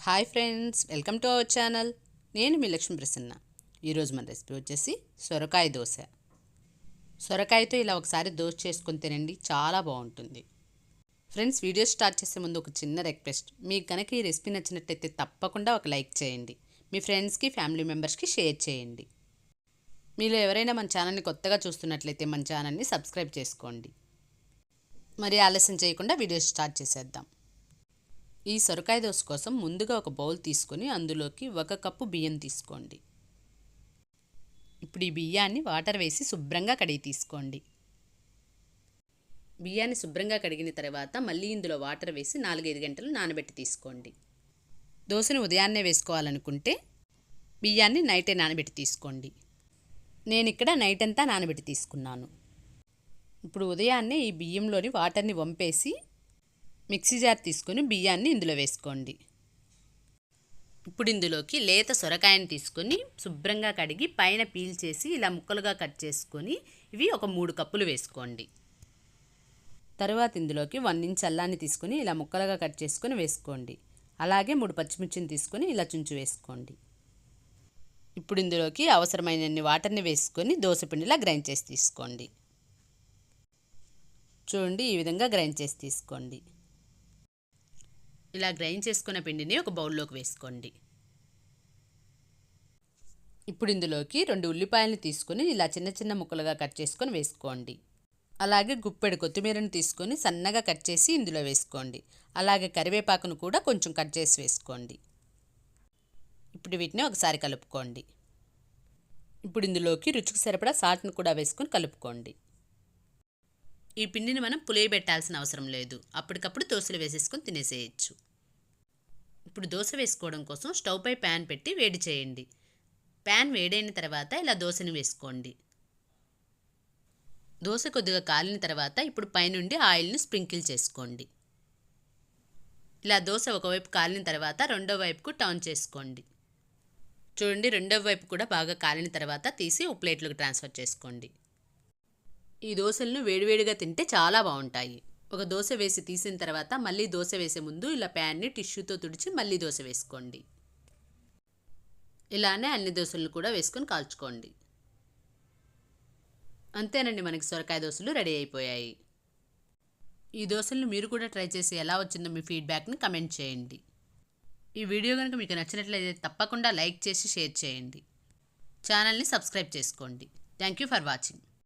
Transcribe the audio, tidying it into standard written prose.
Hi friends, welcome to our channel. నేను మీ లక్ష్మీ ప్రసన్న. ఈరోజు మన రెసిపీ వచ్చేసి సొరకాయ దోశ. సొరకాయతో ఇలా ఒకసారి దోశ చేసుకొని తినండి, చాలా బాగుంటుంది. ఫ్రెండ్స్, వీడియో స్టార్ట్ చేసే ముందు ఒక చిన్న రిక్వెస్ట్. మీకు కనుక ఈ రెసిపీ నచ్చినట్టయితే తప్పకుండా ఒక లైక్ చేయండి. మీ ఫ్రెండ్స్కి, ఫ్యామిలీ మెంబర్స్కి షేర్ చేయండి. మీలో ఎవరైనా మన ఛానల్ని కొత్తగా చూస్తున్నట్లయితే మన ఛానల్ని సబ్స్క్రైబ్ చేసుకోండి. మరి ఆలస్యం చేయకుండా వీడియో స్టార్ట్ చేసేద్దాం. ఈ సొరకాయ దోశ కోసం ముందుగా ఒక బౌల్ తీసుకొని అందులోకి 1 కప్పు బియ్యం తీసుకోండి. ఇప్పుడు ఈ బియ్యాన్ని వాటర్ వేసి శుభ్రంగా కడిగి తీసుకోండి. బియ్యాన్ని శుభ్రంగా కడిగిన తర్వాత మళ్ళీ ఇందులో వాటర్ వేసి 4-5 గంటలు నానబెట్టి తీసుకోండి. దోశను ఉదయాన్నే వేసుకోవాలనుకుంటే బియ్యాన్ని నైటే నానబెట్టి తీసుకోండి. నేను ఇక్కడ నైట్ అంతా నానబెట్టి తీసుకున్నాను. ఇప్పుడు ఉదయాన్నే ఈ బియ్యంలోని వాటర్ని వంపేసి మిక్సీ జార్ తీసుకొని బియ్యాన్ని ఇందులో వేసుకోండి. ఇప్పుడు ఇందులోకి లేత సొరకాయని తీసుకొని శుభ్రంగా కడిగి పైన పీల్ చేసి ఇలా ముక్కలుగా కట్ చేసుకొని ఇవి ఒక 3 కప్పులు వేసుకోండి. తర్వాత ఇందులోకి 1 ఇంచ్ అల్లాన్ని తీసుకొని ఇలా ముక్కలుగా కట్ చేసుకొని వేసుకోండి. అలాగే 3 పచ్చిమిర్చిని తీసుకొని ఇలా చుంచు వేసుకోండి. ఇప్పుడు ఇందులోకి అవసరమైనన్ని వాటర్ని వేసుకొని దోసపిండిలా గ్రైండ్ చేసి తీసుకోండి. చూడండి, ఈ విధంగా గ్రైండ్ చేసి తీసుకోండి. ఇలా గ్రైండ్ చేసుకున్న పిండిని ఒక బౌల్లోకి వేసుకోండి. ఇప్పుడు ఇందులోకి 2 ఉల్లిపాయలను తీసుకొని ఇలా చిన్న చిన్న ముక్కలుగా కట్ చేసుకొని వేసుకోండి. అలాగే గుప్పెడు కొత్తిమీరను తీసుకొని సన్నగా కట్ చేసి ఇందులో వేసుకోండి. అలాగే కరివేపాకును కూడా కొంచెం కట్ చేసి వేసుకోండి. ఇప్పుడు వీటిని ఒకసారి కలుపుకోండి. ఇప్పుడు ఇందులోకి రుచికి సరిపడా సాల్ట్ను కూడా వేసుకొని కలుపుకోండి. ఈ పిండిని మనం పులియబెట్టాల్సిన అవసరం లేదు, అప్పటికప్పుడు దోశలు వేసేసుకొని తినేసేయచ్చు. ఇప్పుడు దోశ వేసుకోవడం కోసం స్టవ్ పై ప్యాన్ పెట్టి వేడి చేయండి. ప్యాన్ వేడైన తర్వాత ఇలా దోశని వేసుకోండి. దోశ కొద్దిగా కాలిన తర్వాత ఇప్పుడు పైనుండి ఆయిల్ని స్ప్రింకిల్ చేసుకోండి. ఇలా దోశ ఒకవైపు కాలిన తర్వాత రెండో వైపుకు టర్న్ చేసుకోండి. చూడండి, రెండో వైపు కూడా బాగా కాలిన తర్వాత తీసి ఒక ప్లేట్లోకి ట్రాన్స్ఫర్ చేసుకోండి. ఈ దోశలను వేడివేడిగా తింటే చాలా బాగుంటాయి. ఒక దోశ వేసి తీసిన తర్వాత మళ్ళీ దోశ వేసే ముందు ఇలా ప్యాన్ని టిష్యూతో తుడిచి మళ్ళీ దోశ వేసుకోండి. ఇలానే అన్ని దోశలను కూడా వేసుకొని కాల్చుకోండి. అంతేనండి, మనకి సొరకాయ దోశలు రెడీ అయిపోయాయి. ఈ దోశలను మీరు కూడా ట్రై చేసి ఎలా వచ్చిందో మీ ఫీడ్బ్యాక్ని కమెంట్ చేయండి. ఈ వీడియో కనుక మీకు నచ్చినట్లయితే తప్పకుండా లైక్ చేసి షేర్ చేయండి. ఛానల్ని సబ్స్క్రైబ్ చేసుకోండి. Thank you for watching.